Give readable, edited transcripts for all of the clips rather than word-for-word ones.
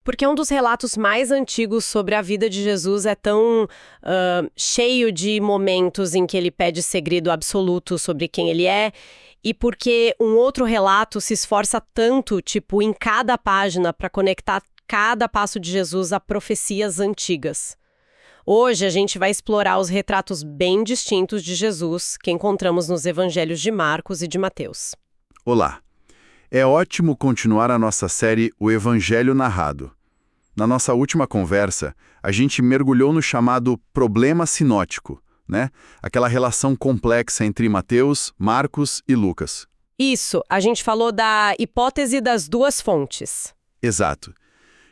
Porque um dos relatos mais antigos sobre a vida de Jesus é tão cheio de momentos em que ele pede segredo absoluto sobre quem ele é, e porque um outro relato se esforça tanto, tipo, em cada página, para conectar cada passo de Jesus a profecias antigas. Hoje a gente vai explorar os retratos bem distintos de Jesus que encontramos nos evangelhos de Marcos e de Mateus. Olá! É ótimo continuar a nossa série O Evangelho Narrado. Na nossa última conversa, a gente mergulhou no chamado problema sinótico, né? Aquela relação complexa entre Mateus, Marcos e Lucas. Isso, a gente falou da hipótese das duas fontes. Exato.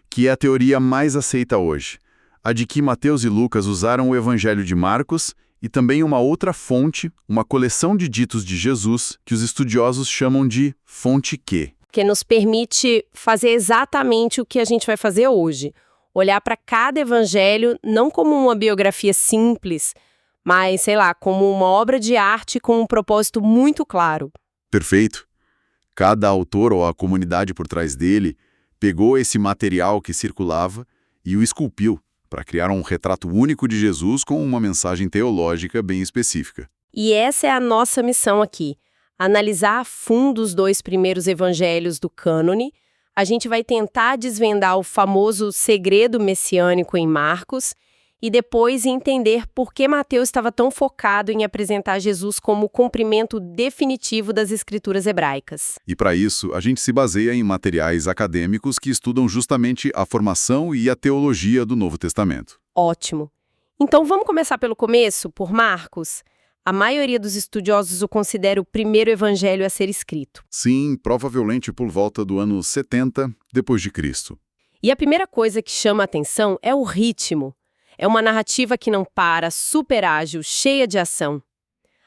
Que é a teoria mais aceita hoje. A de que Mateus e Lucas usaram o Evangelho de Marcos e também uma outra fonte, uma coleção de ditos de Jesus, que os estudiosos chamam de fonte Q. Que nos permite fazer exatamente o que a gente vai fazer hoje. Olhar para cada evangelho não como uma biografia simples, mas, sei lá, como uma obra de arte com um propósito muito claro. Perfeito. Cada autor ou a comunidade por trás dele pegou esse material que circulava e o esculpiu para criar um retrato único de Jesus com uma mensagem teológica bem específica. E essa é a nossa missão aqui. Analisar a fundo os dois primeiros evangelhos do cânone. A gente vai tentar desvendar o famoso segredo messiânico em Marcos e depois entender por que Mateus estava tão focado em apresentar Jesus como o cumprimento definitivo das escrituras hebraicas. E para isso, a gente se baseia em materiais acadêmicos que estudam justamente a formação e a teologia do Novo Testamento. Ótimo. Então vamos começar pelo começo, por Marcos. A maioria dos estudiosos o considera o primeiro evangelho a ser escrito. Sim, provavelmente por volta do ano 70 depois de Cristo. E a primeira coisa que chama a atenção é o ritmo. É uma narrativa que não para, super ágil, cheia de ação.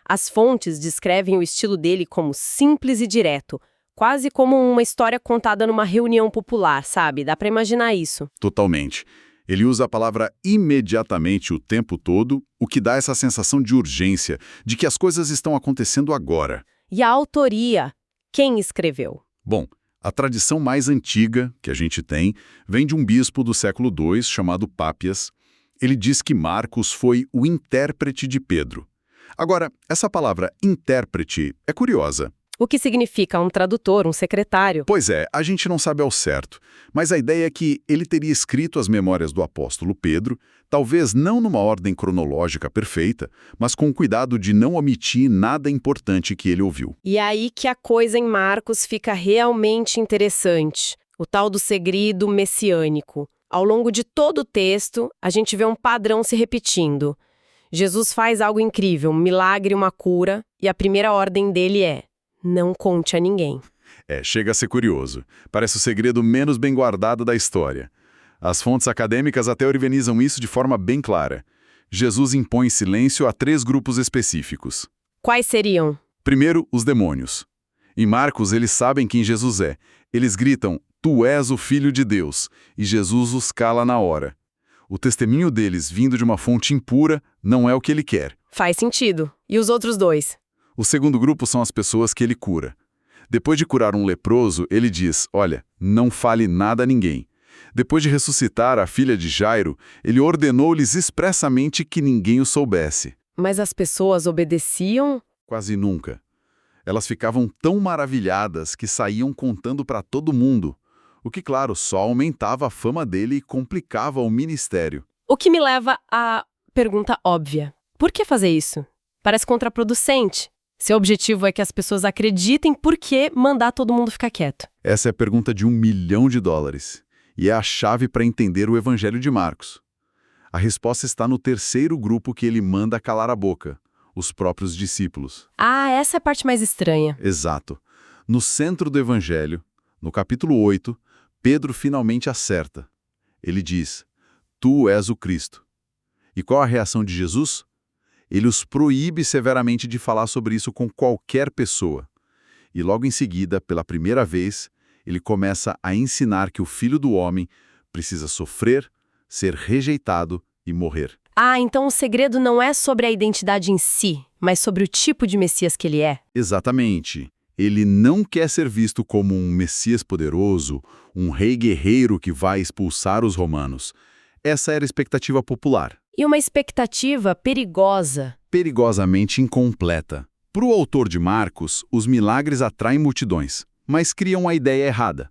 As fontes descrevem o estilo dele como simples e direto, quase como uma história contada numa reunião popular, sabe? Dá para imaginar isso. Totalmente. Ele usa a palavra imediatamente o tempo todo, o que dá essa sensação de urgência, de que as coisas estão acontecendo agora. E a autoria? Quem escreveu? Bom, a tradição mais antiga que a gente tem vem de um bispo do século II chamado Pápias. Ele diz que Marcos foi o intérprete de Pedro. Agora, essa palavra intérprete é curiosa. O que significa um tradutor, um secretário? Pois é, a gente não sabe ao certo, mas a ideia é que ele teria escrito as memórias do apóstolo Pedro, talvez não numa ordem cronológica perfeita, mas com cuidado de não omitir nada importante que ele ouviu. E é aí que a coisa em Marcos fica realmente interessante, o tal do segredo messiânico. Ao longo de todo o texto, a gente vê um padrão se repetindo. Jesus faz algo incrível, um milagre, uma cura, e a primeira ordem dele é: não conte a ninguém. Chega a ser curioso. Parece o segredo menos bem guardado da história. As fontes acadêmicas até organizam isso de forma bem clara. Jesus impõe silêncio a 3 grupos específicos. Quais seriam? Primeiro, os demônios. Em Marcos, eles sabem quem Jesus é. Eles gritam: "Tu és o Filho de Deus", e Jesus os cala na hora. O testemunho deles, vindo de uma fonte impura, não é o que ele quer. Faz sentido. E os outros 2? O segundo grupo são as pessoas que ele cura. Depois de curar um leproso, ele diz: "Olha, não fale nada a ninguém". Depois de ressuscitar a filha de Jairo, ele ordenou-lhes expressamente que ninguém o soubesse. Mas as pessoas obedeciam? Quase nunca. Elas ficavam tão maravilhadas que saíam contando para todo mundo, o que, claro, só aumentava a fama dele e complicava o ministério. O que me leva à pergunta óbvia. Por que fazer isso? Parece contraproducente. Seu objetivo é que as pessoas acreditem, por que mandar todo mundo ficar quieto? Essa é a pergunta de $1 milhão. E é a chave para entender o Evangelho de Marcos. A resposta está no terceiro grupo que ele manda calar a boca: os próprios discípulos. Ah, essa é a parte mais estranha. Exato. No centro do Evangelho, no capítulo 8, Pedro finalmente acerta. Ele diz: "Tu és o Cristo". E qual a reação de Jesus? Ele os proíbe severamente de falar sobre isso com qualquer pessoa. E logo em seguida, pela primeira vez, ele começa a ensinar que o Filho do Homem precisa sofrer, ser rejeitado e morrer. Ah, então o segredo não é sobre a identidade em si, mas sobre o tipo de Messias que ele é. Exatamente. Ele não quer ser visto como um Messias poderoso, um rei guerreiro que vai expulsar os romanos. Essa era a expectativa popular. E uma expectativa perigosa. Perigosamente incompleta. Para o autor de Marcos, os milagres atraem multidões, mas criam a ideia errada.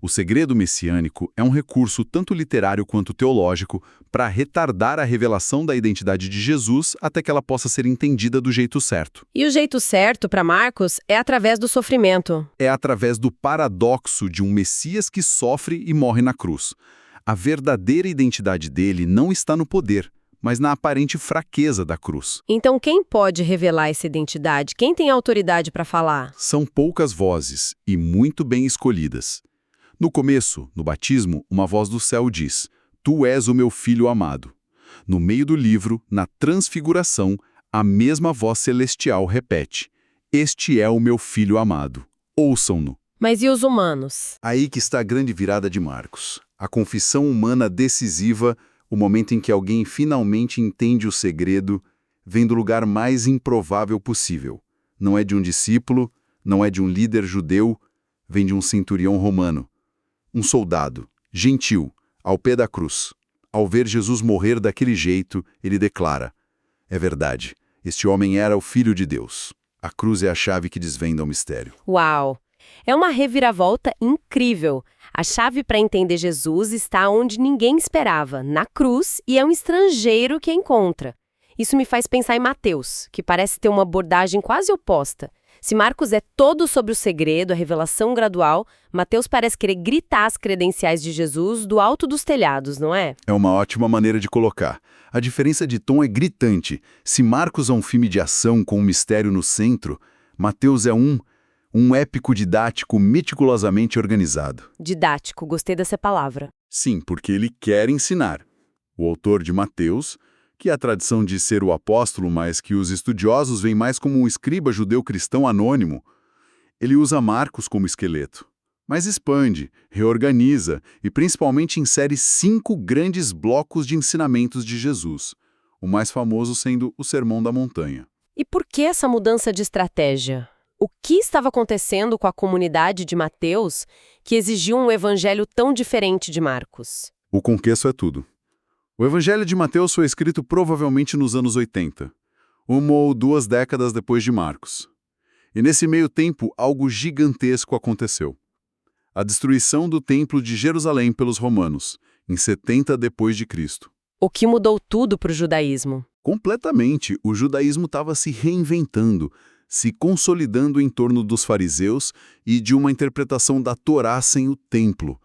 O segredo messiânico é um recurso tanto literário quanto teológico para retardar a revelação da identidade de Jesus até que ela possa ser entendida do jeito certo. E o jeito certo para Marcos é através do sofrimento. É através do paradoxo de um Messias que sofre e morre na cruz. A verdadeira identidade dele não está no poder, mas na aparente fraqueza da cruz. Então quem pode revelar essa identidade? Quem tem autoridade para falar? São poucas vozes e muito bem escolhidas. No começo, no batismo, uma voz do céu diz: "Tu és o meu filho amado." No meio do livro, na transfiguração, a mesma voz celestial repete: "Este é o meu filho amado. Ouçam-no." Mas e os humanos? Aí que está a grande virada de Marcos. A confissão humana decisiva, o momento em que alguém finalmente entende o segredo, vem do lugar mais improvável possível. Não é de um discípulo, não é de um líder judeu, vem de um centurião romano. Um soldado, gentil, ao pé da cruz. Ao ver Jesus morrer daquele jeito, ele declara: "É verdade, este homem era o Filho de Deus." A cruz é a chave que desvenda o mistério. Uau! É uma reviravolta incrível. A chave para entender Jesus está onde ninguém esperava, na cruz, e é um estrangeiro que a encontra. Isso me faz pensar em Mateus, que parece ter uma abordagem quase oposta. Se Marcos é todo sobre o segredo, a revelação gradual, Mateus parece querer gritar as credenciais de Jesus do alto dos telhados, não é? É uma ótima maneira de colocar. A diferença de tom é gritante. Se Marcos é um filme de ação com um mistério no centro, Mateus é um épico didático meticulosamente organizado. Didático, gostei dessa palavra. Sim, porque ele quer ensinar. O autor de Mateus, que a tradição diz ser o apóstolo, mas que os estudiosos veem mais como um escriba judeu-cristão anônimo, ele usa Marcos como esqueleto, mas expande, reorganiza e principalmente insere 5 grandes blocos de ensinamentos de Jesus, o mais famoso sendo o Sermão da Montanha. E por que essa mudança de estratégia? O que estava acontecendo com a comunidade de Mateus que exigiu um evangelho tão diferente de Marcos? O contexto é tudo. O Evangelho de Mateus foi escrito provavelmente nos anos 80, 1 ou 2 décadas depois de Marcos. E nesse meio tempo, algo gigantesco aconteceu. A destruição do Templo de Jerusalém pelos romanos, em 70 depois de Cristo. O que mudou tudo para o judaísmo? Completamente, o judaísmo estava se reinventando, se consolidando em torno dos fariseus e de uma interpretação da Torá sem o templo.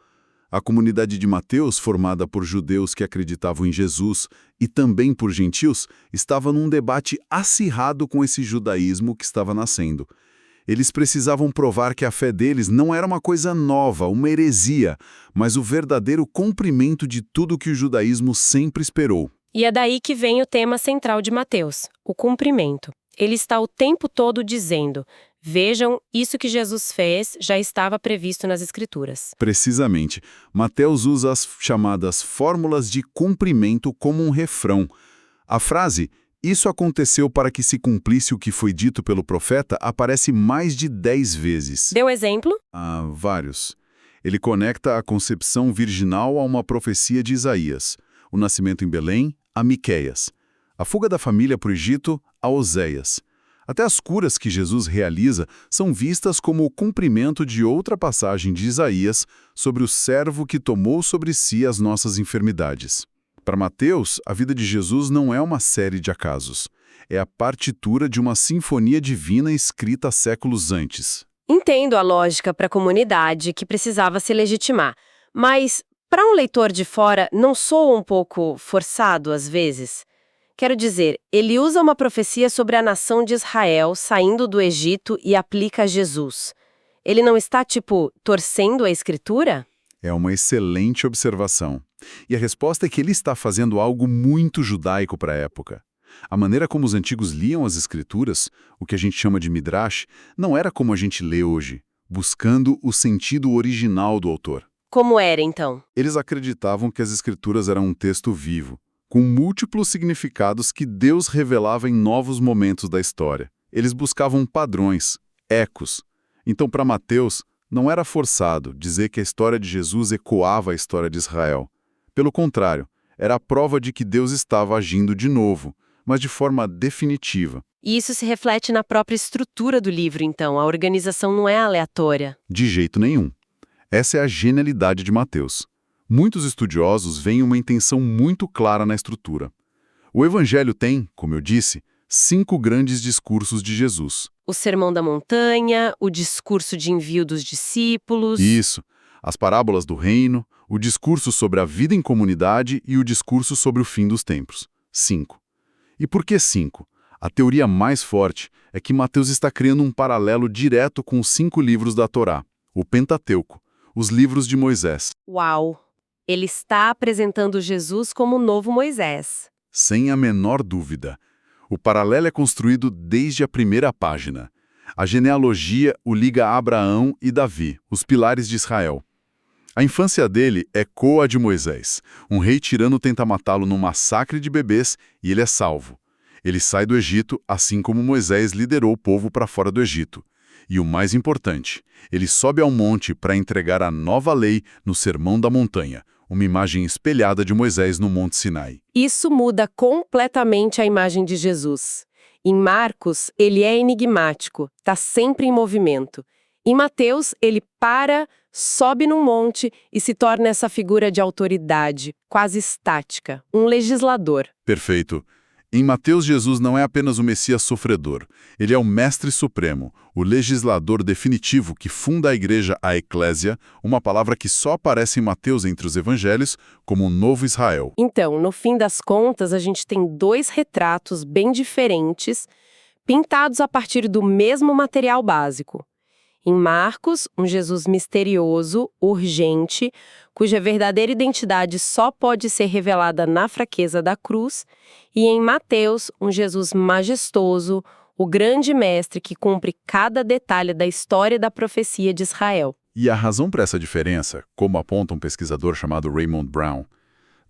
A comunidade de Mateus, formada por judeus que acreditavam em Jesus e também por gentios, estava num debate acirrado com esse judaísmo que estava nascendo. Eles precisavam provar que a fé deles não era uma coisa nova, uma heresia, mas o verdadeiro cumprimento de tudo que o judaísmo sempre esperou. E é daí que vem o tema central de Mateus, o cumprimento. Ele está o tempo todo dizendo: vejam, isso que Jesus fez já estava previsto nas Escrituras. Precisamente. Mateus usa as chamadas fórmulas de cumprimento como um refrão. A frase, "isso aconteceu para que se cumprisse o que foi dito pelo profeta", aparece mais de 10 vezes. Deu exemplo? Vários. Ele conecta a concepção virginal a uma profecia de Isaías, o nascimento em Belém a Miqueias, a fuga da família para o Egito a Oséias. Até as curas que Jesus realiza são vistas como o cumprimento de outra passagem de Isaías sobre o servo que tomou sobre si as nossas enfermidades. Para Mateus, a vida de Jesus não é uma série de acasos. É a partitura de uma sinfonia divina escrita séculos antes. Entendo a lógica para a comunidade que precisava se legitimar, mas para um leitor de fora não soa um pouco forçado às vezes? Quero dizer, ele usa uma profecia sobre a nação de Israel saindo do Egito e aplica a Jesus. Ele não está, torcendo a Escritura? É uma excelente observação. E a resposta é que ele está fazendo algo muito judaico para a época. A maneira como os antigos liam as Escrituras, o que a gente chama de Midrash, não era como a gente lê hoje, buscando o sentido original do autor. Como era, então? Eles acreditavam que as Escrituras eram um texto vivo, com múltiplos significados que Deus revelava em novos momentos da história. Eles buscavam padrões, ecos. Então, para Mateus, não era forçado dizer que a história de Jesus ecoava a história de Israel. Pelo contrário, era a prova de que Deus estava agindo de novo, mas de forma definitiva. E isso se reflete na própria estrutura do livro, então. A organização não é aleatória. De jeito nenhum. Essa é a genialidade de Mateus. Muitos estudiosos veem uma intenção muito clara na estrutura. O Evangelho tem, como eu disse, 5 grandes discursos de Jesus. O Sermão da Montanha, o discurso de envio dos discípulos. Isso, as parábolas do reino, o discurso sobre a vida em comunidade e o discurso sobre o fim dos tempos. 5. E por que 5? A teoria mais forte é que Mateus está criando um paralelo direto com os 5 livros da Torá, o Pentateuco, os livros de Moisés. Uau! Ele está apresentando Jesus como o novo Moisés. Sem a menor dúvida. O paralelo é construído desde a primeira página. A genealogia o liga a Abraão e Davi, os pilares de Israel. A infância dele ecoa a de Moisés. Um rei tirano tenta matá-lo num massacre de bebês e ele é salvo. Ele sai do Egito, assim como Moisés liderou o povo para fora do Egito. E o mais importante, ele sobe ao monte para entregar a nova lei no Sermão da Montanha, uma imagem espelhada de Moisés no Monte Sinai. Isso muda completamente a imagem de Jesus. Em Marcos, ele é enigmático, está sempre em movimento. Em Mateus, ele para, sobe num monte e se torna essa figura de autoridade, quase estática, um legislador. Perfeito. Em Mateus, Jesus não é apenas o Messias sofredor. Ele é o Mestre Supremo, o legislador definitivo que funda a igreja, a Eclésia, uma palavra que só aparece em Mateus entre os evangelhos como um novo Israel. Então, no fim das contas, a gente tem 2 retratos bem diferentes, pintados a partir do mesmo material básico. Em Marcos, um Jesus misterioso, urgente, cuja verdadeira identidade só pode ser revelada na fraqueza da cruz, e em Mateus, um Jesus majestoso, o grande mestre que cumpre cada detalhe da história e da profecia de Israel. E a razão para essa diferença, como aponta um pesquisador chamado Raymond Brown,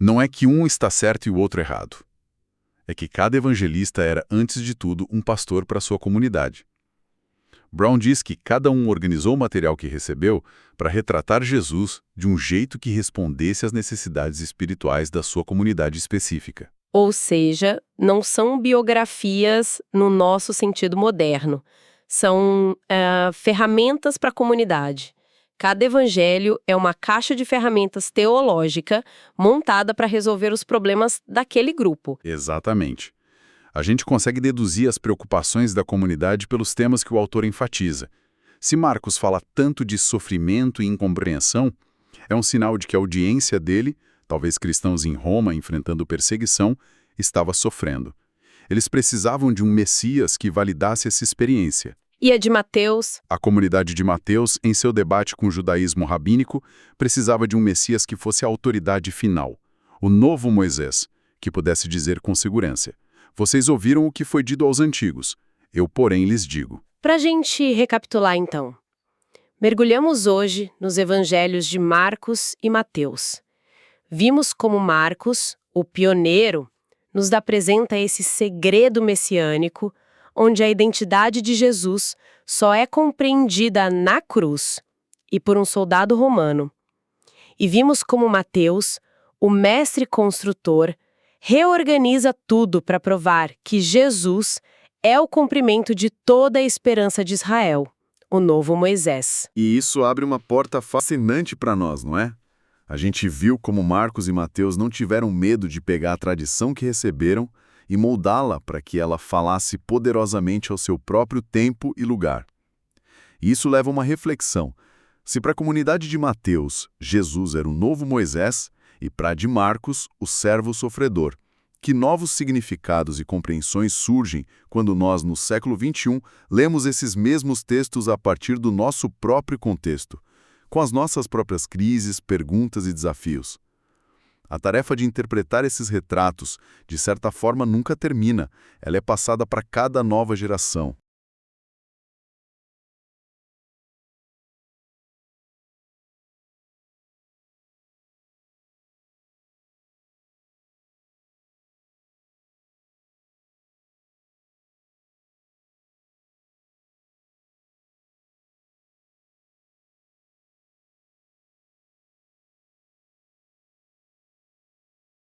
não é que um está certo e o outro errado. É que cada evangelista era, antes de tudo, um pastor para sua comunidade. Brown diz que cada um organizou o material que recebeu para retratar Jesus de um jeito que respondesse às necessidades espirituais da sua comunidade específica. Ou seja, não são biografias no nosso sentido moderno. São ferramentas para a comunidade. Cada evangelho é uma caixa de ferramentas teológica montada para resolver os problemas daquele grupo. Exatamente. A gente consegue deduzir as preocupações da comunidade pelos temas que o autor enfatiza. Se Marcos fala tanto de sofrimento e incompreensão, é um sinal de que a audiência dele, talvez cristãos em Roma enfrentando perseguição, estava sofrendo. Eles precisavam de um Messias que validasse essa experiência. E a de Mateus? A comunidade de Mateus, em seu debate com o judaísmo rabínico, precisava de um Messias que fosse a autoridade final, o novo Moisés, que pudesse dizer com segurança: vocês ouviram o que foi dito aos antigos, eu, porém, lhes digo. Para a gente recapitular, então. Mergulhamos hoje nos evangelhos de Marcos e Mateus. Vimos como Marcos, o pioneiro, nos apresenta esse segredo messiânico, onde a identidade de Jesus só é compreendida na cruz e por um soldado romano. E vimos como Mateus, o mestre construtor, reorganiza tudo para provar que Jesus é o cumprimento de toda a esperança de Israel, o novo Moisés. E isso abre uma porta fascinante para nós, não é? A gente viu como Marcos e Mateus não tiveram medo de pegar a tradição que receberam e moldá-la para que ela falasse poderosamente ao seu próprio tempo e lugar. E isso leva a uma reflexão. Se para a comunidade de Mateus, Jesus era o novo Moisés, e para a de Marcos, o servo sofredor, que novos significados e compreensões surgem quando nós, no século XXI, lemos esses mesmos textos a partir do nosso próprio contexto, com as nossas próprias crises, perguntas e desafios. A tarefa de interpretar esses retratos, de certa forma, nunca termina. Ela é passada para cada nova geração.